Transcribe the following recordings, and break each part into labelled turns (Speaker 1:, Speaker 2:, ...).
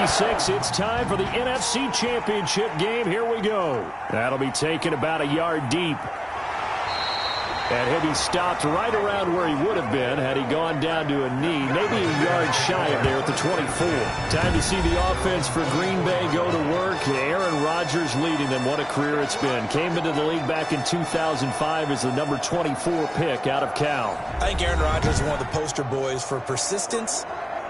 Speaker 1: 56, it's time for the NFC Championship game. Here we go. That'll be taken about a yard deep. And he'll be stopped right around where he would have been had he gone down to a knee, maybe a yard shy of there at the 24. Time to see the offense for Green Bay go to work. Aaron Rodgers leading them. What a career it's been. Came into the league back in 2005 as the number 24 pick out of Cal.
Speaker 2: I think Aaron Rodgers is one of the poster boys for persistence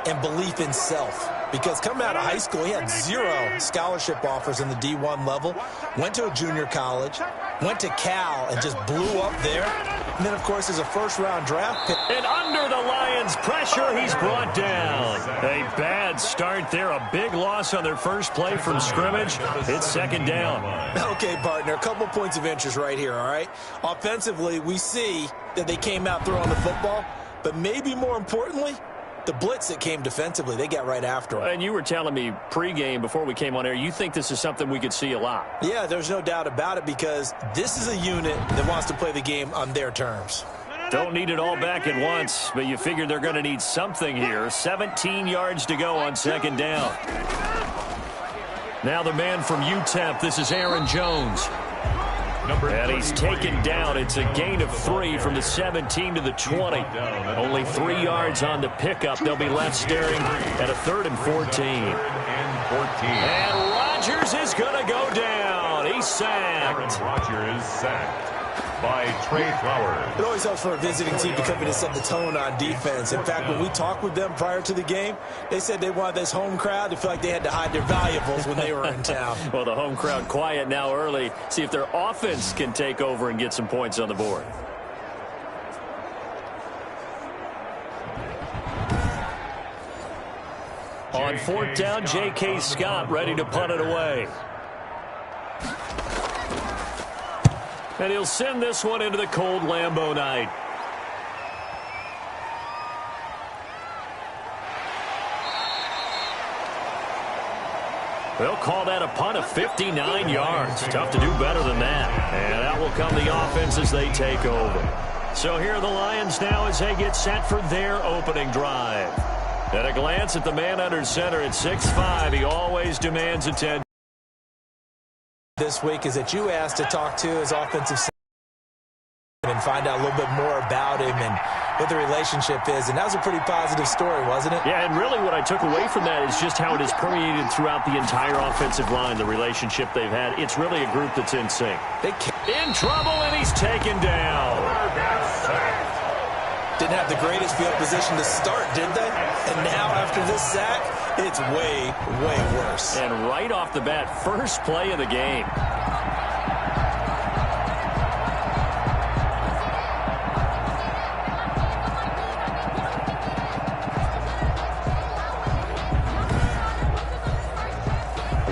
Speaker 2: and belief in self. Because coming out of high school, he had 0 scholarship offers in the D1 level, went to a junior college, went to Cal, and just blew up there. And then, of course, as a first-round draft pick.
Speaker 1: And under the Lions' pressure, he's brought down. A bad start there. A big loss on their first play from scrimmage. It's second down.
Speaker 2: Okay, partner, a couple points of interest right here, all right? Offensively, we see that they came out throwing the football, but maybe more importantly, the blitz that came defensively, they got right after him.
Speaker 1: And you were telling me pregame before we came on air, you think this is something we could see a lot.
Speaker 2: Yeah, there's no doubt about it because this is a unit that wants to play the game on their terms.
Speaker 1: Don't need it all back at once, but you figure they're going to need something here. 17 yards to go on second down. Now the man from UTEP, this is Aaron Jones. And he's taken down. It's a gain of 3 from the 17 to the 20. Only 3 yards on the pickup. They'll be left staring at a 3rd and 14. And Rodgers is going to go down. He's sacked.
Speaker 3: Rodgers sacked by Trey Flowers.
Speaker 2: It always helps for a visiting team to come in and set the tone on defense. In fact, when we talked with them prior to the game, they said they wanted this home crowd to feel like they had to hide their valuables when they were in town.
Speaker 1: Well, the home crowd quiet now early. See if their offense can take over and get some points on the board. On 4th down, J.K. Scott ready to punt it away. And he'll send this one into the cold Lambeau night. They'll call that a punt of 59 yards. Tough to do better than that. And that will come the offense as they take over. So here are the Lions now as they get set for their opening drive. At a glance at the man under center at 6'5", he always demands attention.
Speaker 2: This week is that you asked to talk to his offensive and find out a little bit more about him and what the relationship is. And that was a pretty positive story, wasn't it?
Speaker 1: Yeah, and really what I took away from that is just how it has permeated throughout the entire offensive line, the relationship they've had. It's really a group that's in sync. In trouble, and he's taken down.
Speaker 2: Didn't have the greatest field position to start, did they? And now after this sack, it's way, way worse.
Speaker 1: And right off the bat, first play of the game.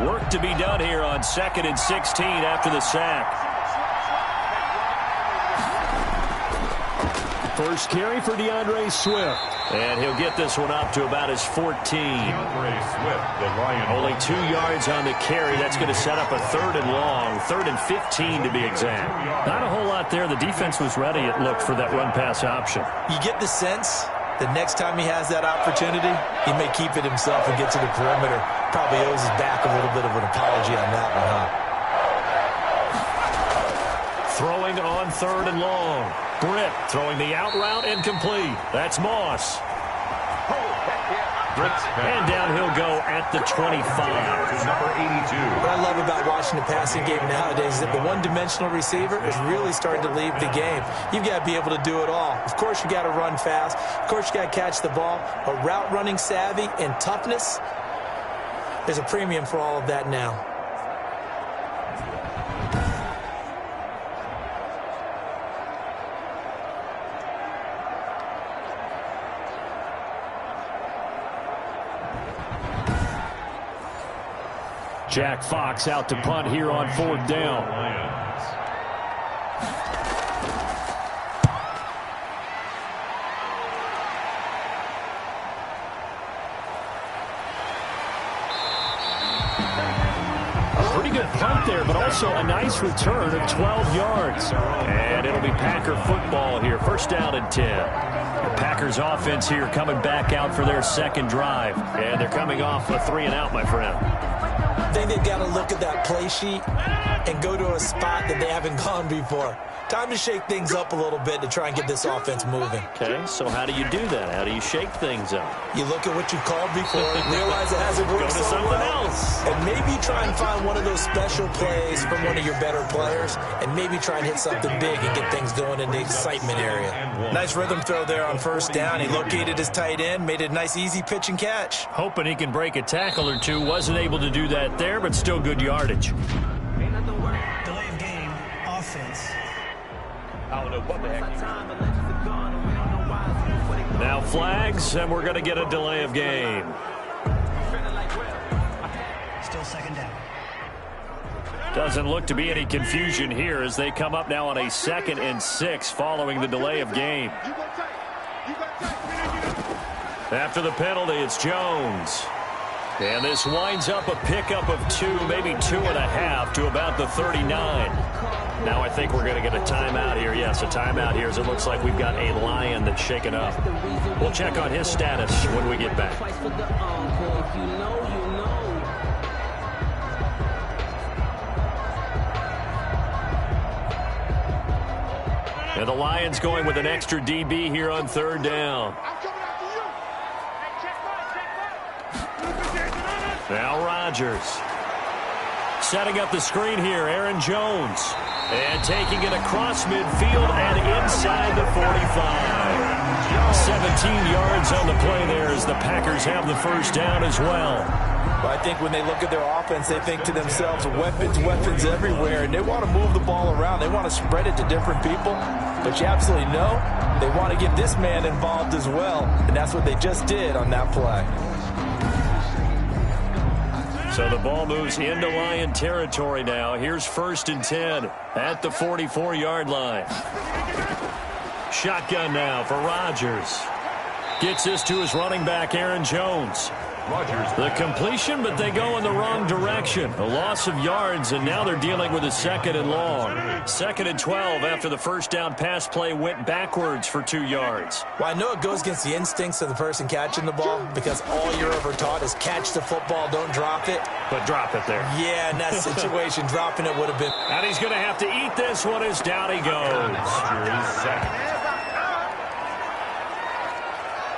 Speaker 1: Work to be done here on 2nd and 16 after the sack. First carry for DeAndre Swift. And he'll get this one up to about his 14.
Speaker 3: DeAndre Swift, the Lion.
Speaker 1: Only 2 yards on the carry. That's going to set up a 3rd and long. 3rd and 15 to be exact. Not a whole lot there. The defense was ready, it looked, for that run-pass option.
Speaker 2: You get the sense the next time he has that opportunity, he may keep it himself and get to the perimeter. Probably owes his back a little bit of an apology on that one, huh?
Speaker 1: Throwing on 3rd and long. Britt throwing the out route incomplete. That's Moss. And down he'll go at the 25.
Speaker 3: Number 82.
Speaker 2: What I love about watching the passing game nowadays is that the one-dimensional receiver is really starting to leave the game. You've got to be able to do it all. Of course, you got to run fast. Of course, you got to catch the ball. But route running savvy and toughness, there's a premium for all of that now.
Speaker 1: Jack Fox out to punt here on 4th down. A pretty good punt there, but also a nice return of 12 yards. And it'll be Packer football here. 1st down and 10. Packers offense here coming back out for their second drive. And they're coming off a 3-and-out, my friend.
Speaker 2: I think they've got to look at that play sheet and go to a spot that they haven't gone before. Time to shake things up a little bit to try and get this offense moving.
Speaker 1: Okay, so how do you do that? How do you shake things up?
Speaker 2: You look at what you called before, realize it hasn't worked
Speaker 1: Go to something else.
Speaker 2: and maybe try and find one of those special plays from one of your better players, and maybe try and hit something big and get things going in the excitement area. Nice rhythm throw there on first down. He located his tight end, made it a nice easy pitch and catch.
Speaker 1: Hoping he can break a tackle or two. Wasn't able to do that there, but still good yardage.
Speaker 4: Delay of game, offense.
Speaker 3: I don't know what the heck.
Speaker 1: Now flags, and we're going to get a delay of game.
Speaker 4: Still second down.
Speaker 1: Doesn't look to be any confusion here as they come up now on a 2nd and 6 following the delay of game. After the penalty, it's Jones. And this winds up a pickup of 2, maybe 2.5 to about the 39. Now I think we're going to get a timeout here. Yes, a timeout here as it looks like we've got a Lion that's shaken up. We'll check on his status when we get back. And the Lions going with an extra DB here on 3rd down. Now Rodgers. Setting up the screen here, Aaron Jones. And taking it across midfield and inside the 45. 17 yards on the play there as the Packers have the first down as well.
Speaker 2: Well, I think when they look at their offense, they think to themselves, weapons, weapons everywhere, and they want to move the ball around. They want to spread it to different people. But you absolutely know they want to get this man involved as well, and that's what they just did on that play.
Speaker 1: So the ball moves into Lion territory now. Here's 1st and 10 at the 44-yard line. Shotgun now for Rodgers. Gets this to his running back, Aaron Jones. The completion, but they go in the wrong direction. A loss of yards, and now they're dealing with a 2nd and long. 2nd and 12 after the first down pass play went backwards for 2 yards.
Speaker 2: Well, I know it goes against the instincts of the person catching the ball because all you're ever taught is catch the football, don't drop it.
Speaker 1: But drop it there.
Speaker 2: Yeah, in that situation, dropping it would have been.
Speaker 1: And he's going to have to eat this one as down he goes.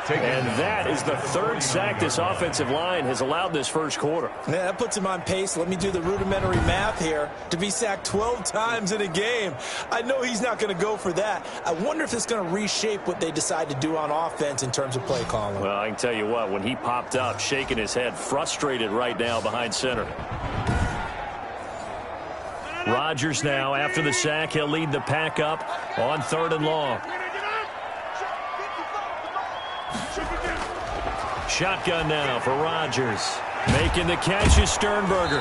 Speaker 1: And that is the 3rd sack this offensive line has allowed this first quarter.
Speaker 2: Yeah, that puts him on pace. Let me do the rudimentary math here. To be sacked 12 times in a game, I know he's not going to go for that. I wonder if it's going to reshape what they decide to do on offense in terms of play calling.
Speaker 1: Well, I can tell you what, when he popped up, shaking his head, frustrated right now behind center. Rodgers now, after the sack, he'll lead the pack up on 3rd and long. Shotgun now for Rodgers. Making the catch is Sternberger.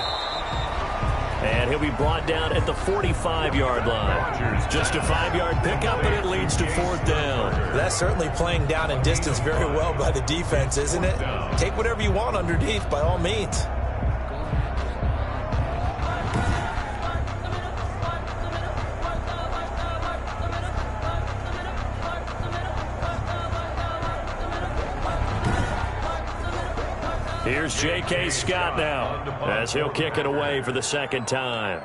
Speaker 1: And he'll be brought down at the 45-yard line. Just a 5-yard pickup, and it leads to 4th down.
Speaker 2: That's certainly playing down in distance very well by the defense, isn't it? Take whatever you want underneath, by all means.
Speaker 1: Here's J.K. Scott now as he'll kick it away for the 2nd time.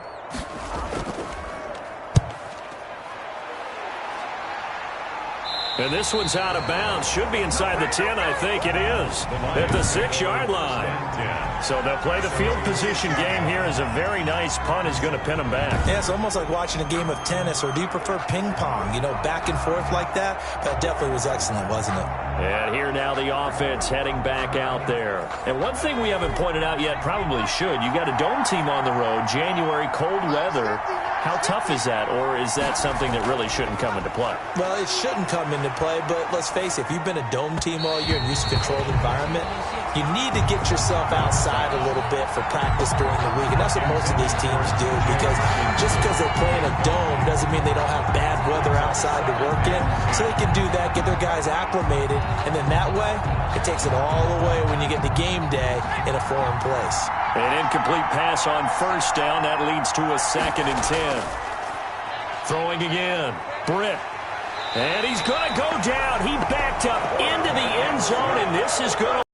Speaker 1: And this one's out of bounds. Should be inside the 10, I think it is. At the 6-yard line. So they'll play the field position game here as a very nice punt is going to pin them back.
Speaker 2: Yeah, it's almost like watching a game of tennis, or do you prefer ping pong? You know, back and forth like that? That definitely was excellent, wasn't it?
Speaker 1: And here now the offense heading back out there. And one thing we haven't pointed out yet, probably should, you got a dome team on the road, January, cold weather. How tough is that, or is that something that really shouldn't come into play?
Speaker 2: Well, it shouldn't come into play, but let's face it, if you've been a dome team all year and used to controlled environment, you need to get yourself outside a little bit for practice during the week, and that's what most of these teams do, because just because they play in a dome doesn't mean they don't have bad weather outside to work in, so they can do that, get their guys acclimated, and then that way, it takes it all away when you get to game day in a foreign place.
Speaker 1: An incomplete pass on first down. That leads to a 2nd and 10. Throwing again. Britt. And he's going to go down. He backed up into the end zone, and this is going to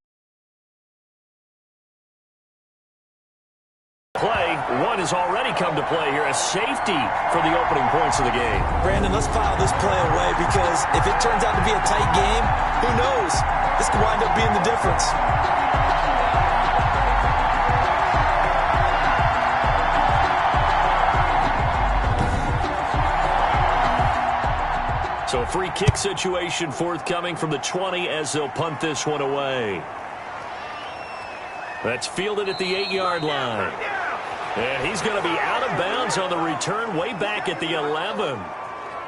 Speaker 1: play. One has already come to play here, a safety for the opening points of the game.
Speaker 2: Brandon, let's file this play away because if it turns out to be a tight game, who knows? This could wind up being the difference.
Speaker 1: So a free kick situation forthcoming from the 20 as they'll punt this one away. That's fielded at the 8-yard line. And he's going to be out of bounds on the return way back at the 11.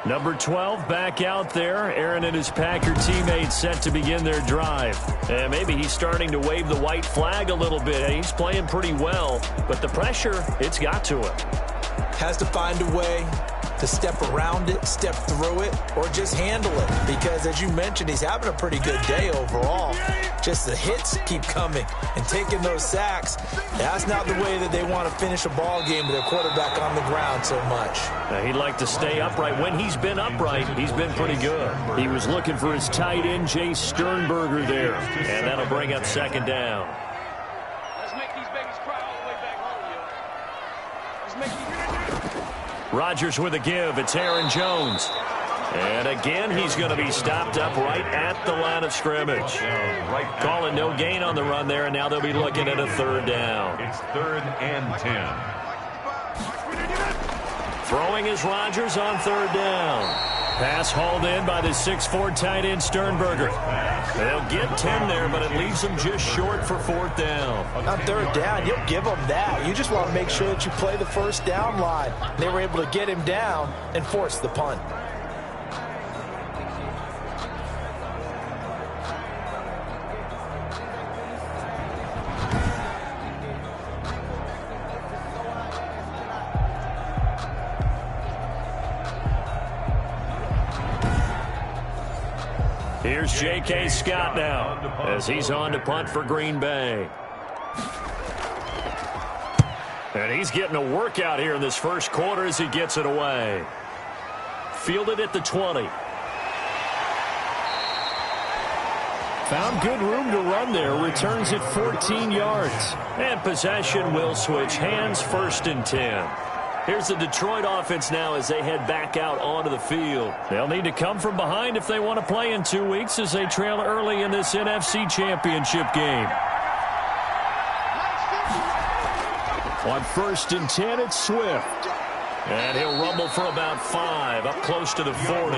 Speaker 1: Number 12 back out there. Aaron and his Packer teammates set to begin their drive. And maybe he's starting to wave the white flag a little bit. He's playing pretty well, but the pressure, it's got to him.
Speaker 2: Has to find a way to step around it, step through it, or just handle it. Because as you mentioned, he's having a pretty good day overall. Just the hits keep coming and taking those sacks. That's not the way that they want to finish a ball game with their quarterback on the ground so much.
Speaker 1: Now, he'd like to stay upright. When he's been upright, he's been pretty good. He was looking for his tight end, Jay Sternberger, there. And that'll bring up second down.
Speaker 5: Let's make these babies cry all the way back home, yo. Let's make these...
Speaker 1: Rodgers with a give. It's Aaron Jones. And again, he's going to be stopped up right at the line of scrimmage. Calling no gain on the run there, and now they'll be looking at a third down.
Speaker 3: It's 3rd and 10.
Speaker 1: Throwing is Rodgers on third down. Pass hauled in by the 6'4" tight end Sternberger. They'll get 10 there, but it leaves them just short for fourth down.
Speaker 2: On third down, you'll give them that. You just want to make sure that you play the first down line. They were able to get him down and force the punt.
Speaker 1: Here's J.K. Scott now as he's on to punt for Green Bay. And he's getting a workout here in this first quarter as he gets it away. Fielded at the 20. Found good room to run there. Returns at 14 yards. And possession will switch hands, 1st and 10. Here's the Detroit offense now as they head back out onto the field. They'll need to come from behind if they want to play in 2 weeks as they trail early in this NFC Championship game. On 1st and 10, it's Swift. And he'll rumble for about 5, up close to the 40.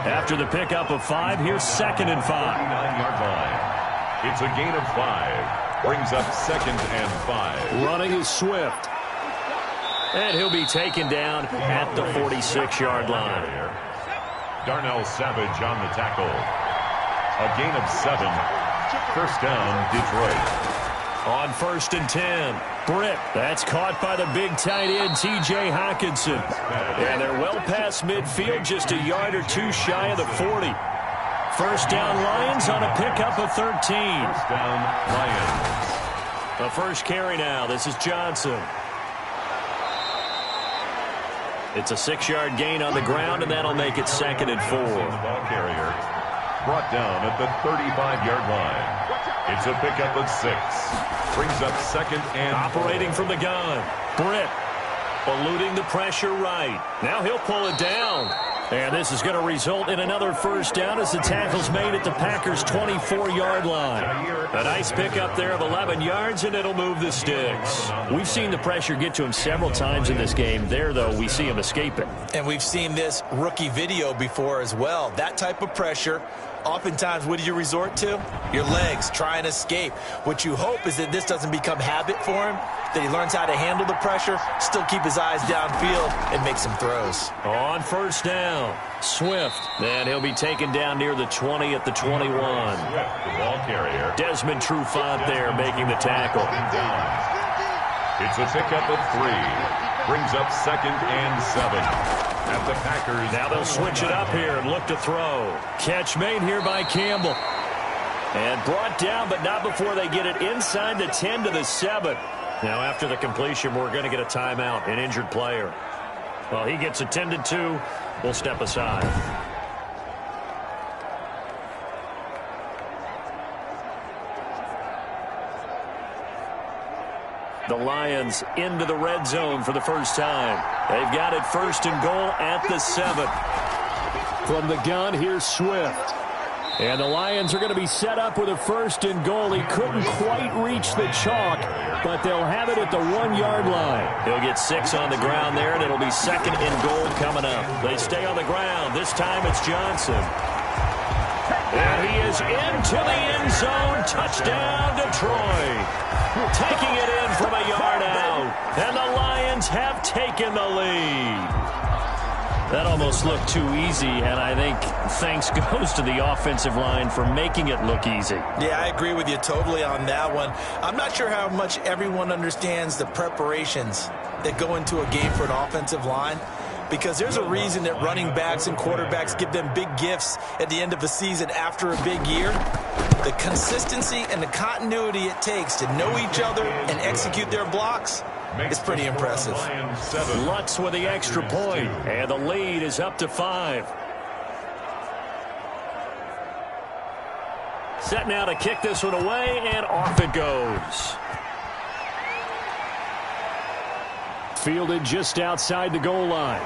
Speaker 1: After the pickup of 5, here's 2nd and 5.
Speaker 3: 49-yard line. It's a gain of 5. Brings up 2nd and 5.
Speaker 1: Running is Swift. And he'll be taken down at the 46-yard line.
Speaker 3: Darnell Savage on the tackle. A gain of 7. First down, Detroit.
Speaker 1: On 1st and 10, Britt. That's caught by the big tight end, T.J. Hockenson. And they're well past midfield, just a yard or two shy of the 40. First down, Lions on a pickup of 13.
Speaker 3: First down, Lions.
Speaker 1: The first carry now. This is Johnson. It's a 6-yard gain on the ground, and that'll make it 2nd and 4.
Speaker 3: The ball carrier brought down at the 35-yard line. It's a pickup of 6. Brings up 2nd and 4.
Speaker 1: Operating from the gun. Britt eluding the pressure right. Now he'll pull it down. And this is going to result in another first down as the tackle's made at the Packers' 24-yard line. A nice pickup there of 11 yards, and it'll move the sticks. We've seen the pressure get to him several times in this game. There, though, we see him escape it.
Speaker 2: And we've seen this rookie video before as well. That type of pressure, oftentimes, what do you resort to? Your legs, try and escape. What you hope is that this doesn't become habit for him, that he learns how to handle the pressure, still keep his eyes downfield, and make some throws.
Speaker 1: On first down, Swift. And he'll be taken down near the 20 at the 21.
Speaker 3: Swift, the ball carrier.
Speaker 1: Desmond Trufant there making the tackle.
Speaker 3: It's a pickup of 3. Brings up 2nd and 7. At the Packers.
Speaker 1: Now they'll switch it up here and look to throw. Catch made here by Campbell. And brought down, but not before they get it inside the 10 to the 7. Now after the completion, we're going to get a timeout, an injured player. Well, he gets attended to. We'll step aside. The Lions into the red zone for the first time. They've got it 1st and goal at the 7.
Speaker 6: From the gun, here's Swift. And the Lions are going to be set up with a 1st and goal. He couldn't quite reach the chalk, but they'll have it at the 1-yard line.
Speaker 1: He'll get 6 on the ground there, and it'll be 2nd and goal coming up. They stay on the ground. This time it's Johnson. And he is into the end zone. Touchdown, Detroit. Taking it in from a yard out. And the Lions have taken the lead. That almost looked too easy, and I think thanks goes to the offensive line for making it look easy.
Speaker 2: Yeah, I agree with you totally on that one. I'm not sure how much everyone understands the preparations that go into a game for an offensive line, because there's a reason that running backs and quarterbacks give them big gifts at the end of a season after a big year. The consistency and the continuity it takes to know each other and execute their blocks is pretty impressive.
Speaker 1: Lutz with the extra point, and the lead is up to 5. Set now to kick this one away, and off it goes.
Speaker 6: Fielded just outside the goal line.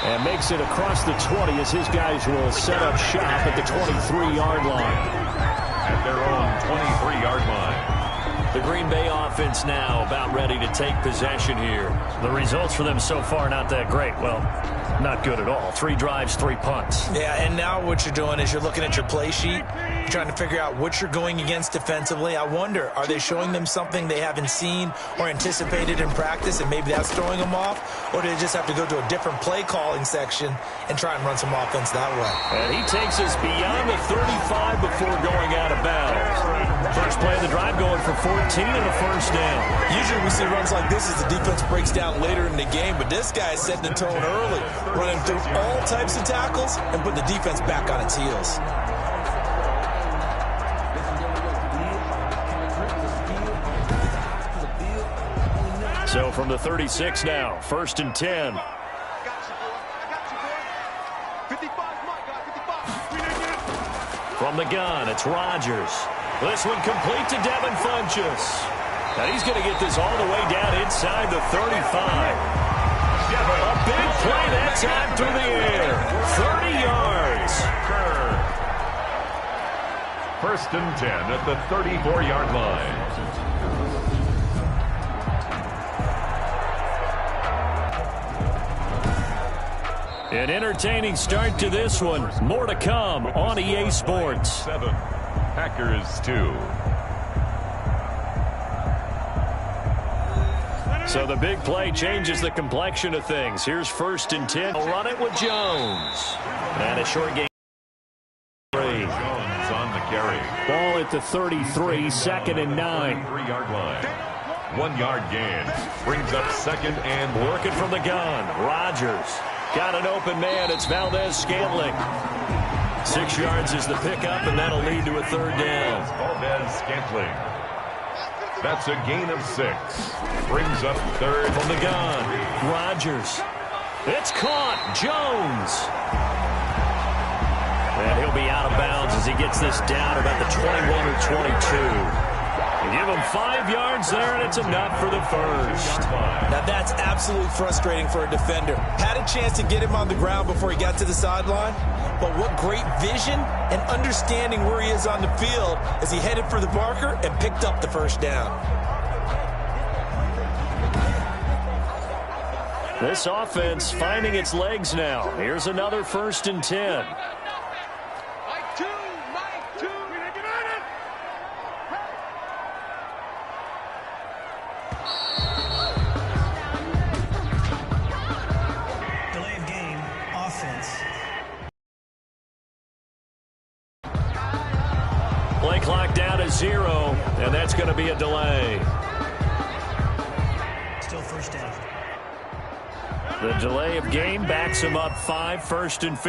Speaker 6: And makes it across the 20 as his guys will set up shop at the 23-yard line.
Speaker 3: At their own 23-yard line.
Speaker 1: The Green Bay offense now about ready to take possession here. The results for them so far not that great. Well, not good at all. 3 drives, 3 punts.
Speaker 2: Yeah, and now what you're doing is you're looking at your play sheet, trying to figure out what you're going against defensively. I wonder, are they showing them something they haven't seen or anticipated in practice, and maybe that's throwing them off? Or do they just have to go to a different play calling section and try and run some offense that way?
Speaker 1: And he takes us beyond the 35 before going out of bounds. First play of the drive going for 14 and a 1st down.
Speaker 2: Usually we see runs like this as the defense breaks down later in the game, but this guy is setting the tone early, running through all types of tackles and putting the defense back on its heels.
Speaker 1: So from the 36 now, 1st and 10. From the gun, it's Rodgers. This one complete to Devin Funchess. And he's going to get this all the way down inside the 35. A big play that time through the air. 30 yards.
Speaker 3: 1st and 10 at the 34-yard line.
Speaker 1: An entertaining start to this one. More to come on EA Sports.
Speaker 3: 7. Packers 2.
Speaker 1: So the big play changes the complexion of things. Here's 1st and 10. They'll run it with Jones. And a short game.
Speaker 3: Jones on the carry.
Speaker 6: Ball at the 33, 2nd and 9.
Speaker 3: 3-yard line. 1-yard gain. Brings up 2nd and
Speaker 1: working from the gun. Rodgers. Got an open man. It's Valdez-Scantling. 6 yards is the pickup, and that'll lead to a 3rd down.
Speaker 3: Valdez-Scantling. That's a gain of 6. Brings up 3rd.
Speaker 1: From the gun. Rodgers. It's caught. Jones. And he'll be out of bounds as he gets this down about the 21 or 22. Give him 5 yards there, and it's enough for the 1st.
Speaker 2: Now that's absolutely frustrating for a defender. Had a chance to get him on the ground before he got to the sideline, but what great vision and understanding where he is on the field as he headed for the marker and picked up the 1st down.
Speaker 1: This offense finding its legs now. Here's another 1st and 10. Play clock down to 0, and that's going to be a delay.
Speaker 4: Still 1st down.
Speaker 1: The delay of game backs him up 5, 1st and 15.